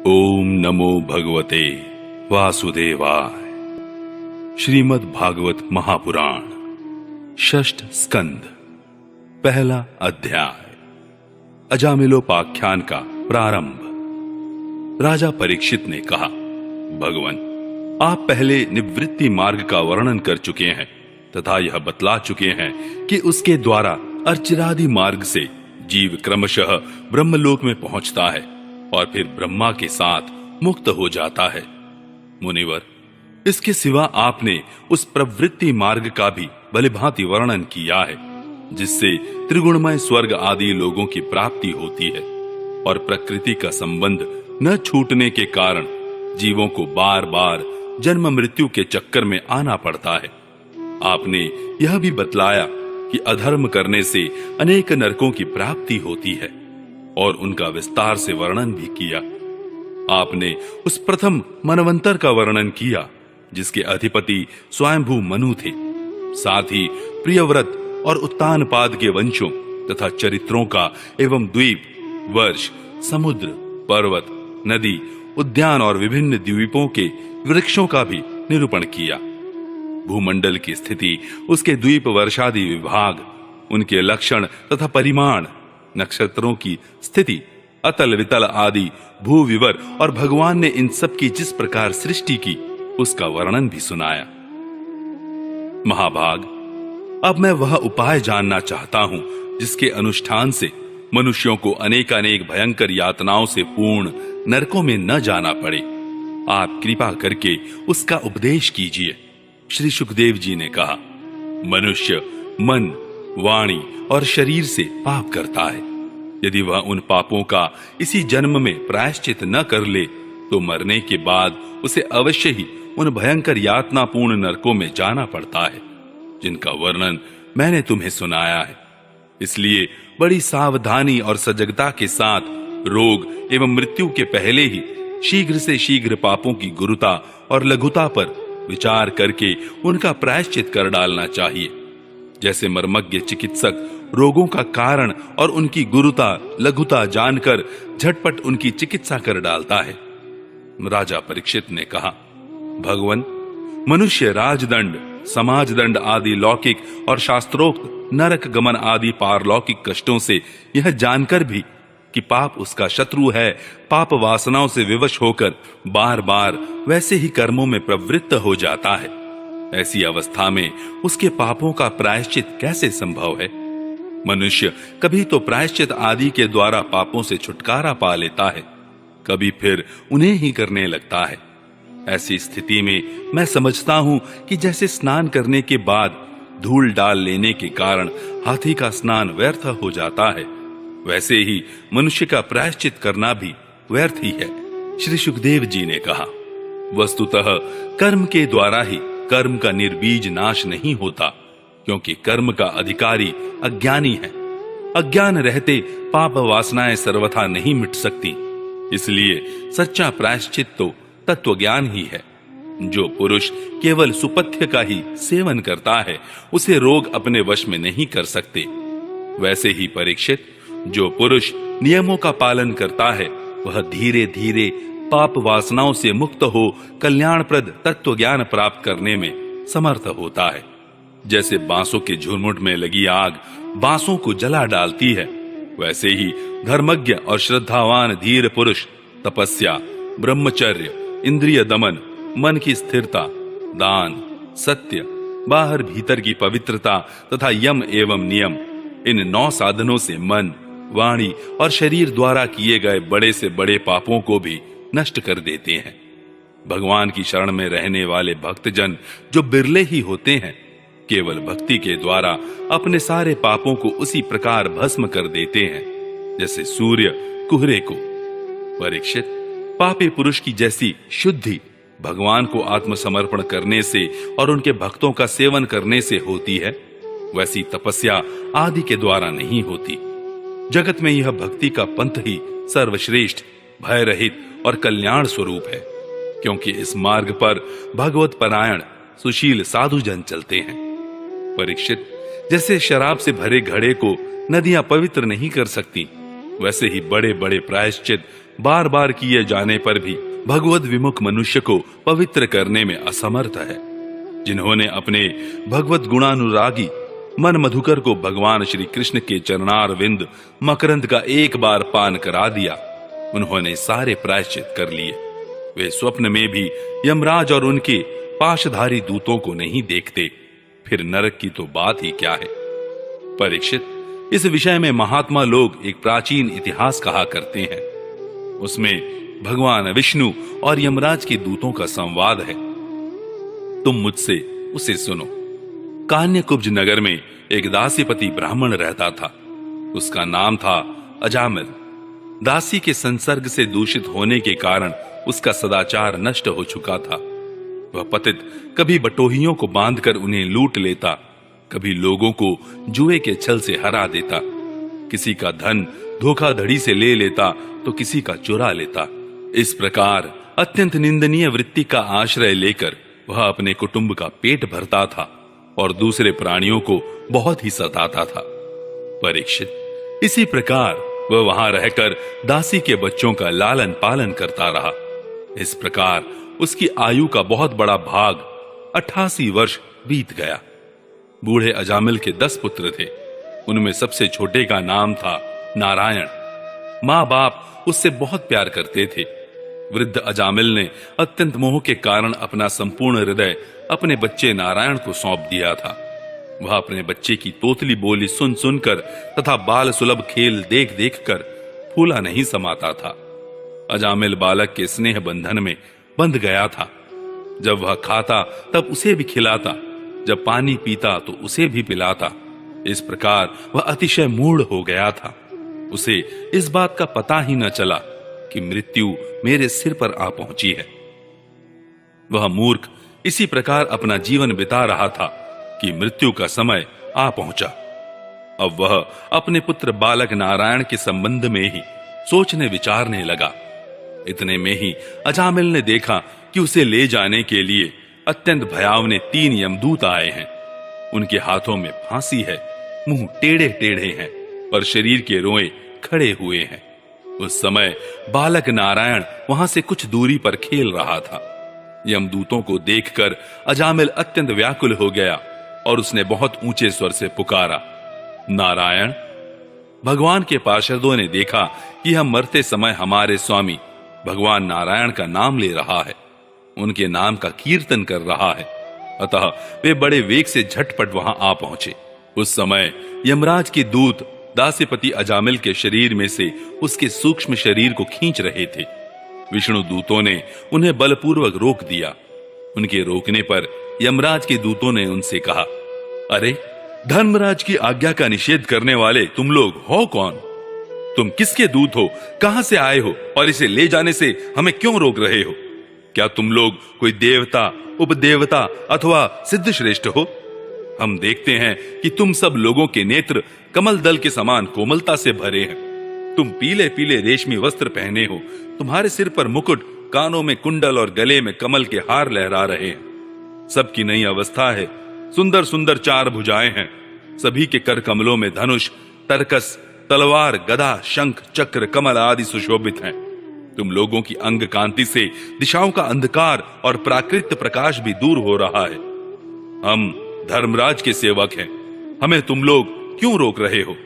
ओम नमो भगवते वासुदेवाय। श्रीमद् भागवत महापुराण षष्ठ स्कंद पहला अध्याय अजामिलोपाख्यान का प्रारंभ। राजा परीक्षित ने कहा, भगवान, आप पहले निवृत्ति मार्ग का वर्णन कर चुके हैं तथा यह बतला चुके हैं कि उसके द्वारा अर्चिरादि मार्ग से जीव क्रमशः ब्रह्मलोक में पहुंचता है और फिर ब्रह्मा के साथ मुक्त हो जाता है। मुनिवर, इसके सिवा आपने उस प्रवृत्ति मार्ग का भी भलीभांति वर्णन किया है जिससे त्रिगुणमय स्वर्ग आदि लोगों की प्राप्ति होती है और प्रकृति का संबंध न छूटने के कारण जीवों को बार बार जन्म मृत्यु के चक्कर में आना पड़ता है। आपने यह भी बतलाया कि अधर्म करने से अनेक नरकों की प्राप्ति होती है और उनका विस्तार से वर्णन भी किया। आपने उस प्रथम मनवंतर का वर्णन किया जिसके अधिपति स्वयंभू मनु थे। साथ ही प्रियव्रत और उत्तानपाद के वंशों तथा चरित्रों का एवं द्वीप, वर्ष, समुद्र, पर्वत, नदी, उद्यान और विभिन्न द्वीपों के वृक्षों का भी निरूपण किया। भूमंडल की स्थिति, उसके द्वीप वर्षादि विभाग, उनके लक्षण तथा परिमाण, नक्षत्रों की स्थिति, अतल वितल आदि भू विवर और भगवान ने इन सब की जिस प्रकार सृष्टि की उसका वर्णन भी सुनाया। महाभाग, अब मैं वह उपाय जानना चाहता हूं जिसके अनुष्ठान से मनुष्यों को अनेकानेक भयंकर यातनाओं से पूर्ण नरकों में न जाना पड़े। आप कृपा करके उसका उपदेश कीजिए। श्री सुखदेव जी ने कहा, मनुष्य मन, वाणी और शरीर से पाप करता है। यदि वह उन पापों का इसी जन्म में प्रायश्चित न कर ले तो मरने के बाद उसे अवश्य ही उन भयंकर यातनापूर्ण नरकों में जाना पड़ता है जिनका वर्णन मैंने तुम्हें सुनाया है। इसलिए बड़ी सावधानी और सजगता के साथ रोग एवं मृत्यु के पहले ही शीघ्र से शीघ्र पापों की गुरुता और लघुता पर विचार करके उनका प्रायश्चित कर डालना चाहिए। जैसे मर्मज्ञ चिकित्सक रोगों का कारण और उनकी गुरुता लघुता जानकर झटपट उनकी चिकित्सा कर डालता है। राजा परीक्षित ने कहा, भगवन, मनुष्य राजदंड, समाजदंड आदि लौकिक और शास्त्रोक्त नरक गमन आदि पारलौकिक कष्टों से यह जानकर भी कि पाप उसका शत्रु है, पाप वासनाओं से विवश होकर बार बार वैसे ही कर्मों में प्रवृत्त हो जाता है। ऐसी अवस्था में उसके पापों का प्रायश्चित कैसे संभव है? मनुष्य कभी तो प्रायश्चित आदि के द्वारा पापों से छुटकारा पा लेता है, कभी फिर उन्हें ही करने लगता है। ऐसी स्थिति में मैं समझता हूं कि जैसे स्नान करने के बाद धूल डाल लेने के कारण हाथी का स्नान व्यर्थ हो जाता है, वैसे ही मनुष्य का प्रायश्चित करना भी व्यर्थ ही है। श्री सुखदेव जी ने कहा, वस्तुतः कर्म के द्वारा ही कर्म का निर्बीज नाश नहीं होता, क्योंकि कर्म का अधिकारी अज्ञानी है। अज्ञान रहते पाप वासनाएं सर्वथा नहीं मिट सकती। इसलिए सच्चा प्रायश्चित तो तत्व ज्ञान ही है। जो पुरुष केवल सुपथ्य का ही सेवन करता है उसे रोग अपने वश में नहीं कर सकते। वैसे ही परीक्षित, जो पुरुष नियमों का पालन करता है वह धीरे धीरे पाप वासनाओं से मुक्त हो कल्याणप्रद तत्व ज्ञान प्राप्त करने में समर्थ होता है। जैसे बांसों के झुरमुट में लगी आग बांसों को जला डालती है, वैसे ही धर्मज्ञ और श्रद्धावान धीर पुरुष तपस्या, ब्रह्मचर्य, इंद्रिय दमन, मन की स्थिरता, दान, सत्य, बाहर भीतर की पवित्रता तथा यम एवं नियम, इन 9 साधनों से मन, वाणी और शरीर द्वारा किए गए बड़े से बड़े पापों को भी नष्ट कर देते हैं। भगवान की शरण में रहने वाले भक्तजन जो बिरले ही होते हैं, केवल भक्ति के द्वारा अपने सारे पापों को उसी प्रकार भस्म कर देते हैं जैसे सूर्य कुहरे को। परीक्षित, पापी पुरुष की जैसी शुद्धि भगवान को आत्मसमर्पण करने से और उनके भक्तों का सेवन करने से होती है, वैसी तपस्या आदि के द्वारा नहीं होती। जगत में यह भक्ति का पंथ ही सर्वश्रेष्ठ, भय रहित और कल्याण स्वरूप है, क्योंकि इस मार्ग पर भगवत परायण सुशील साधु जन चलते हैं। परीक्षित, जैसे शराब से भरे घड़े को नदियां पवित्र नहीं कर सकती, वैसे ही बड़े बड़े प्रायश्चित बार बार किए जाने पर भी भगवद विमुख मनुष्य को पवित्र करने में असमर्थ है। जिन्होंने अपने भगवत गुणानुरागी मन मधुकर को भगवान श्री कृष्ण के चरणार विंद मकरंद का एक बार पान करा दिया, उन्होंने सारे प्रायश्चित कर लिए। वे स्वप्न में भी यमराज और उनके पाशधारी दूतों को नहीं देखते, फिर नरक की तो बात ही क्या है। परीक्षित, इस विषय में महात्मा लोग एक प्राचीन इतिहास कहा करते हैं। उसमें भगवान विष्णु और यमराज के दूतों का संवाद है। तुम मुझसे उसे सुनो। कान्यकुब्ज नगर में एक दासीपति ब्राह्मण रहता था। उसका नाम था अजामिल। दासी के संसर्ग से दूषित होने के कारण उसका सदाचार नष्ट हो चुका था। वह पतित कभी बटोहियों को बांधकर उन्हें लूट लेता, कभी लोगों को जुए के छल से हरा देता, किसी का धन धोखाधड़ी से ले लेता तो किसी का चुरा लेता। इस प्रकार अत्यंत निंदनीय वृत्ति का आश्रय लेकर वह अपने कुटुंब का पेट भरता था और दूसरे प्राणियों को बहुत ही सताता था। परीक्षित, इसी प्रकार वह वहां रहकर दासी के बच्चों का लालन पालन करता रहा। इस प्रकार उसकी आयु का बहुत बड़ा भाग 88 वर्ष बीत गया। बूढ़े अजामिल के 10 पुत्र थे। उनमें सबसे छोटे का नाम था नारायण। माँ बाप उससे बहुत प्यार करते थे। वृद्ध अजामिल ने अत्यंत मोह के कारण अपना संपूर्ण हृदय अपने बच्चे नारायण को सौंप दिया था। वह अपने बच्चे की तोतली बोली सुन सुनकर तथा बाल सुलभ खेल देख देख कर फूला नहीं समाता था। अजामिल बालक के स्नेह बंधन में बंध गया था। जब वह खाता तब उसे भी खिलाता, जब पानी पीता तो उसे भी पिलाता। इस प्रकार वह अतिशय मूढ़ हो गया था। उसे इस बात का पता ही न चला कि मृत्यु मेरे सिर पर आ पहुंची है। वह मूर्ख इसी प्रकार अपना जीवन बिता रहा था कि मृत्यु का समय आ पहुंचा। अब वह अपने पुत्र बालक नारायण के संबंध में ही सोचने विचारने लगा। इतने में ही अजामिल ने देखा कि उसे ले जाने के लिए अत्यंत भयावने 3 यमदूत आए हैं। उनके हाथों में फांसी है, मुंह टेढ़े टेढ़े हैं और शरीर के रोए खड़े हुए हैं। उस समय बालक नारायण वहां से कुछ दूरी पर खेल रहा था। यमदूतों को देखकर अजामिल अत्यंत व्याकुल हो गया और उसने बहुत ऊंचे स्वर से पुकारा, नारायण। भगवान के पार्षदों ने देखा कि यह मरते समय हमारे स्वामी भगवान नारायण का नाम ले रहा है, उनके नाम का कीर्तन कर रहा है, अतः वे बड़े वेग से झटपट वहां आ पहुंचे। उस समय यमराज के दूत दासीपति अजामिल के शरीर में से उसके सूक्ष्म शरीर को खींच रहे थे। विष्णु दूतों ने उन्हें बलपूर्वक रोक दिया। उनके रोकने पर यमराज के दूतों ने उनसे कहा, अरे धर्मराज की आज्ञा का निषेध करने वाले तुम लोग हो कौन? तुम किसके दूत हो? कहां से आए हो और इसे ले जाने से हमें क्यों रोक रहे हो? क्या तुम लोग कोई देवता, उपदेवता अथवा सिद्ध श्रेष्ठ हो? हम देखते हैं कि तुम सब लोगों के नेत्र कमल दल के समान कोमलता से भरे हैं। तुम पीले पीले रेशमी वस्त्र पहने हो, तुम्हारे सिर पर मुकुट, कानों में कुंडल और गले में कमल के हार लहरा रहे हैं। सबकी नई अवस्था है, सुंदर सुंदर 4 भुजाएं हैं। सभी के कर कमलों में धनुष, तरकस, तलवार, गदा, शंख, चक्र, कमल आदि सुशोभित हैं। तुम लोगों की अंग कांति से दिशाओं का अंधकार और प्राकृत प्रकाश भी दूर हो रहा है। हम धर्मराज के सेवक हैं, हमें तुम लोग क्यों रोक रहे हो?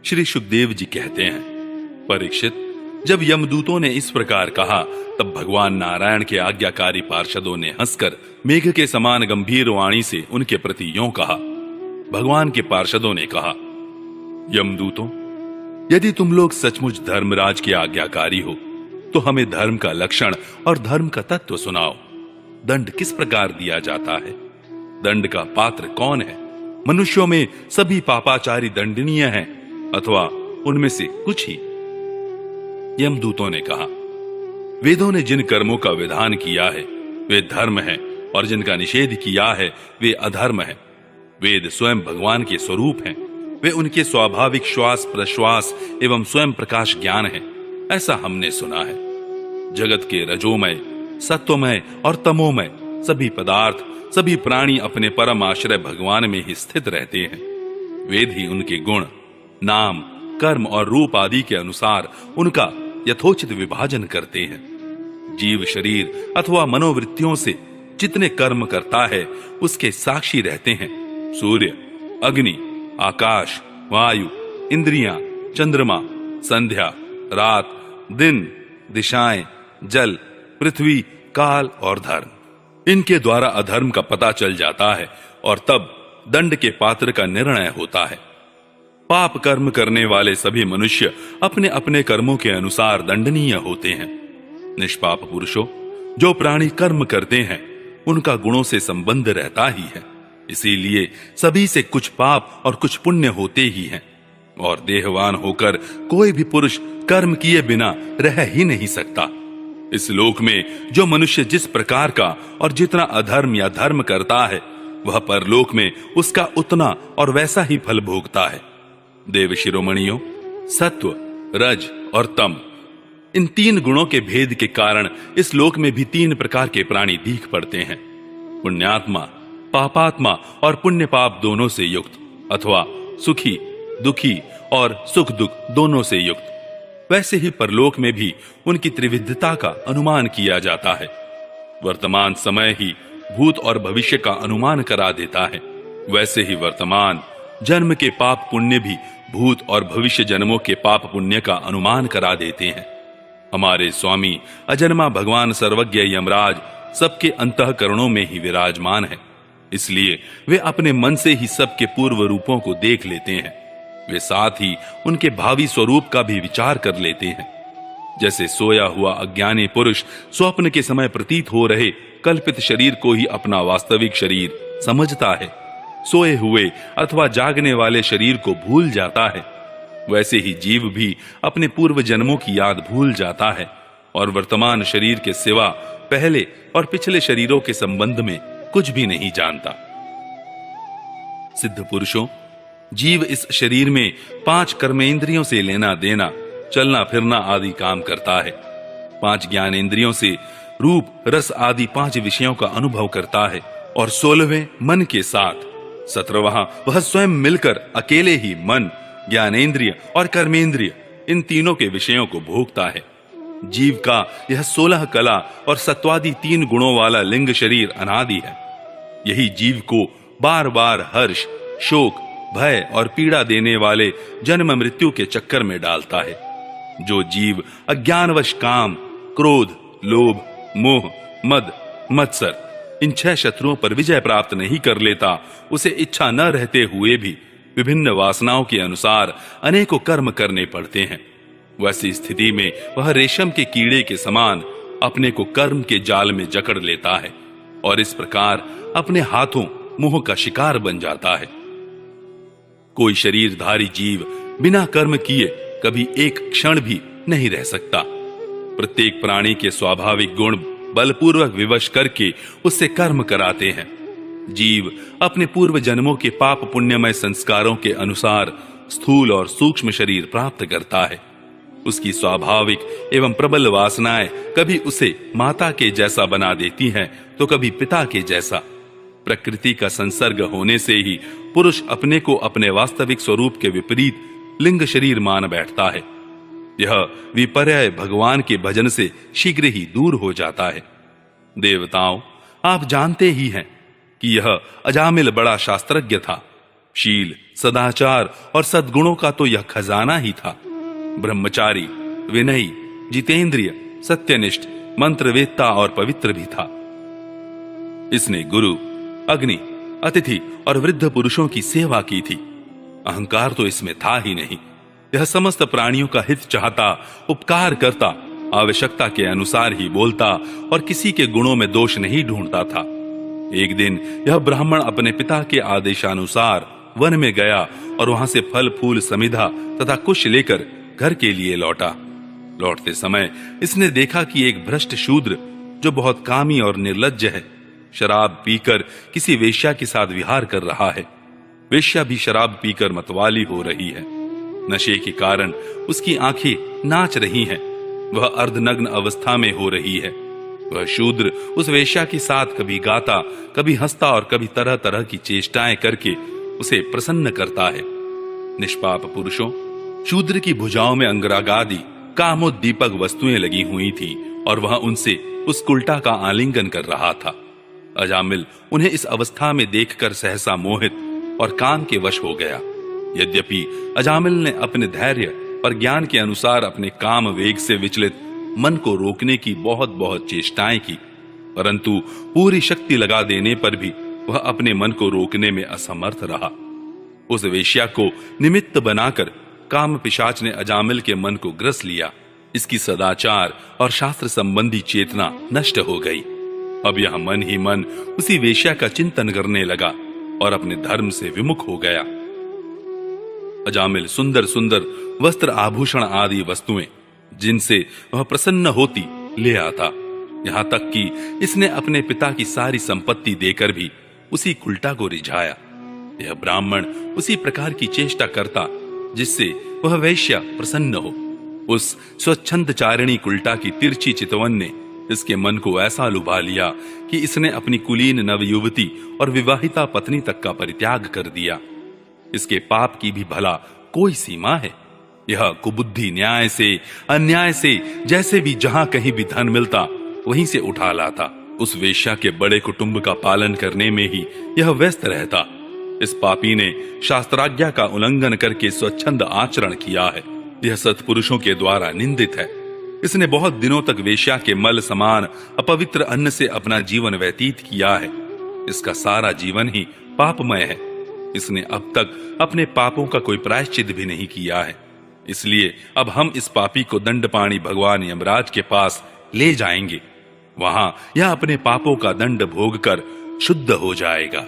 श्री सुखदेव जी कहते हैं, परीक्षित, जब यमदूतों ने इस प्रकार कहा तब भगवान नारायण के आज्ञाकारी पार्षदों ने हंसकर मेघ के समान गंभीर वाणी से उनके प्रति यों कहा। भगवान के पार्षदों ने कहा, यमदूतों, यदि तुम लोग सचमुच धर्मराज के आज्ञाकारी हो तो हमें धर्म का लक्षण और धर्म का तत्व सुनाओ। दंड किस प्रकार दिया जाता है? दंड का पात्र कौन है? मनुष्यों में सभी पापाचारी दंडनीय हैं अथवा उनमें से कुछ ही? यमदूतों ने कहा, वेदों ने जिन कर्मों का विधान किया है वे धर्म है और जिनका निषेध किया है वे अधर्म है। वेद स्वयं भगवान के स्वरूप हैं, वे उनके स्वाभाविक श्वास प्रश्वास एवं स्वयं प्रकाश ज्ञान है, ऐसा हमने सुना है। जगत के रजोमय, सत्वमय और तमोमय सभी पदार्थ, सभी प्राणी अपने परम आश्रय भगवान में ही स्थित रहते हैं। वेद ही उनके गुण, नाम, कर्म और रूप आदि के अनुसार उनका यथोचित विभाजन करते हैं। जीव शरीर अथवा मनोवृत्तियों से जितने कर्म करता है उसके साक्षी रहते हैं सूर्य, अग्नि, आकाश, वायु, इंद्रियां, चंद्रमा, संध्या, रात, दिन, दिशाएं, जल, पृथ्वी, काल और धर्म। इनके द्वारा अधर्म का पता चल जाता है और तब दंड के पात्र का निर्णय होता है। पाप कर्म करने वाले सभी मनुष्य अपने अपने कर्मों के अनुसार दंडनीय होते हैं। निष्पाप पुरुषों, जो प्राणी कर्म करते हैं उनका गुणों से संबंध रहता ही है, इसीलिए सभी से कुछ पाप और कुछ पुण्य होते ही हैं और देहवान होकर कोई भी पुरुष कर्म किए बिना रह ही नहीं सकता। इस लोक में जो मनुष्य जिस प्रकार का और जितना अधर्म या धर्म करता है वह परलोक में उसका उतना और वैसा ही फल भोगता है। देव शिरोमणियों, सत्व, रज और तम, इन तीन गुणों के भेद के कारण इस लोक में भी तीन प्रकार के प्राणी दीख पड़ते हैं। पुण्यात्मा, पापात्मा और पुण्य पाप दोनों से युक्त, अथवा सुखी, दुखी और सुख दुख दोनों से युक्त। वैसे ही परलोक में भी उनकी त्रिविधता का अनुमान किया जाता है। वर्तमान समय ही भूत और भविष्य का अनुमान करा देता है, वैसे ही वर्तमान जन्म के पाप पुण्य भी भूत और भविष्य जन्मों के पाप पुण्य का अनुमान करा देते हैं। हमारे स्वामी अजन्मा भगवान सर्वज्ञ यमराज सबके अंतःकरणों में ही विराजमान है, इसलिए वे अपने मन से ही सबके पूर्व रूपों को देख लेते हैं। वे साथ ही उनके भावी स्वरूप का भी विचार कर लेते हैं। जैसे सोया हुआ अज्ञानी पुरुष स्वप्न के समय प्रतीत हो रहे कल्पित शरीर को ही अपना वास्तविक शरीर समझता है, सोए हुए अथवा जागने वाले शरीर को भूल जाता है, वैसे ही जीव भी अपने पूर्व जन्मों की याद भूल जाता है और वर्तमान शरीर के सिवा पहले और पिछले शरीरों के संबंध में कुछ भी नहीं जानता। सिद्ध पुरुषों, जीव इस शरीर में 5 कर्मेंद्रियों से लेना देना, चलना फिरना आदि काम करता है। 5 ज्ञानेंद्रियों से रूप, रस आदि 5 विषयों का अनुभव करता है और 16वें मन के साथ 17वां वह स्वयं मिलकर अकेले ही मन, ज्ञानेंद्रिय और कर्मेंद्रिय इन तीनों के विषयों को भोगता है। जीव का यह 16 कला और सत्वादि 3 गुणों वाला लिंग शरीर अनादि है। यही जीव को बार बार हर्ष, शोक, भय और पीड़ा देने वाले जन्म मृत्यु के चक्कर में डालता है। जो जीव अज्ञानवश काम, क्रोध, लोभ, मोह, मद, मत्सर इन 6 शत्रुओं पर विजय प्राप्त नहीं कर लेता, उसे इच्छा न रहते हुए भी विभिन्न वासनाओं के अनुसार अनेकों कर्म करने पड़ते हैं। वैसी स्थिति में वह रेशम के कीड़े के समान अपने को कर्म के जाल में जकड़ लेता है और इस प्रकार अपने हाथों मोह का शिकार बन जाता है। कोई शरीरधारी जीव बिना कर्म किए कभी एक क्षण भी नहीं रह सकता। प्रत्येक प्राणी के स्वाभाविक गुण बलपूर्वक विवश करके उससे कर्म कराते हैं। जीव अपने पूर्व जन्मों के पाप पुण्यमय संस्कारों के अनुसार स्थूल और सूक्ष्म शरीर प्राप्त करता है। उसकी स्वाभाविक एवं प्रबल वासनाएं कभी उसे माता के जैसा बना देती हैं तो कभी पिता के जैसा। प्रकृति का संसर्ग होने से ही पुरुष अपने को अपने वास्तविक स्वरूप के विपरीत लिंग शरीर मान बैठता है। यह विपर्य भगवान के भजन से शीघ्र ही दूर हो जाता है। देवताओं, आप जानते ही हैं कि यह अजामिल बड़ा शास्त्रज्ञ था। शील, सदाचार और सद्गुणों का तो यह खजाना ही था। ब्रह्मचारी, विनयी, जितेंद्रिय, सत्यनिष्ठ, मंत्रवेत्ता और पवित्र भी था। इसने गुरु, अग्नि, अतिथि और वृद्ध पुरुषों की सेवा की थी। अहंकार तो इसमें था ही नहीं। यह समस्त प्राणियों का हित चाहता, उपकार करता, आवश्यकता के अनुसार ही बोलता और किसी के गुणों में दोष नहीं ढूंढता था। एक दिन यह ब्राह्मण अपने पिता के आदेशानुसार वन में गया और वहां से फल फूल समिधा तथा कुश लेकर घर के लिए लौटा। लौटते समय इसने देखा कि एक भ्रष्ट शूद्र जो बहुत कामी और निर्लज्ज है, शराब पीकर किसी वेश्या के साथ विहार कर रहा है। वेश्या भी शराब पीकर मतवाली हो रही है। नशे के कारण उसकी आंखें नाच रही हैं। वह अर्धनग्न अवस्था में हो रही है। वह शूद्र उस वेश्या के साथ कभी गाता, कभी हंसता और कभी तरह तरह की चेष्टाएं करके उसे प्रसन्न करता है। निष्पाप पुरुषों, शूद्र की भुजाओं में अंगरागादि, कामोद्दीपक वस्तुएं लगी हुई थी और वह उनसे उस कुल्टा का आलिंगन कर रहा था। अजामिल उन्हें इस अवस्था में देखकर सहसा मोहित और काम के वश हो गया। यद्यपि अजामिल ने अपने धैर्य और ज्ञान के अनुसार अपने काम वेग से विचलित मन को रोकने की बहुत बहुत चेष्टाएं की, परंतु पूरी शक्ति लगा देने पर भी वह अपने मन को रोकने में असमर्थ रहा। उस वेश्या को निमित्त बनाकर काम पिशाच ने अजामिल के मन को ग्रस लिया। इसकी सदाचार और शास्त्र संबंधी चेतना नष्ट हो गई। अब यह मन ही मन उसी वेश्या का चिंतन करने लगा और अपने धर्म से विमुख हो गया। अजामिल सुंदर सुंदर वस्त्र आभूषण आदि वस्तुएं जिनसे वह प्रसन्न होती ले आता, यहां तक कि इसने अपने पिता की सारी संपत्ति देकर भी उसी कुल्टा को रिझाया। यह ब्राह्मण उसी प्रकार की चेष्टा करता जिससे वह वैश्या प्रसन्न हो। उस स्वच्छंद चारिणी कुल्टा की तिरछी चितवन ने इसके मन को ऐसा लुभा लिया कि इसने अपनी कुलीन नवयुवती और विवाहिता पत्नी तक का परित्याग कर दिया। इसके पाप की भी भला कोई सीमा है। यह कुबुद्धि न्याय से अन्याय से जैसे भी जहां कहीं भी धन मिलता वहीं से उठा लाता। उस वेश्या के बड़े कुटुंब का पालन करने में ही यह व्यस्त रहता। इस पापी ने शास्त्राज्ञा का उल्लंघन करके स्वच्छंद आचरण किया है। यह सत्पुरुषों के द्वारा निंदित है। इसने बहुत दिनों तक वेश्या के मल समान अपवित्र अन्न से अपना जीवन व्यतीत किया है। इसका सारा जीवन ही पापमय है। इसने अब तक अपने पापों का कोई प्रायश्चित भी नहीं किया है। इसलिए अब हम इस पापी को दंडपाणी भगवान यमराज के पास ले जाएंगे। वहां यह अपने पापों का दंड भोग कर शुद्ध हो जाएगा।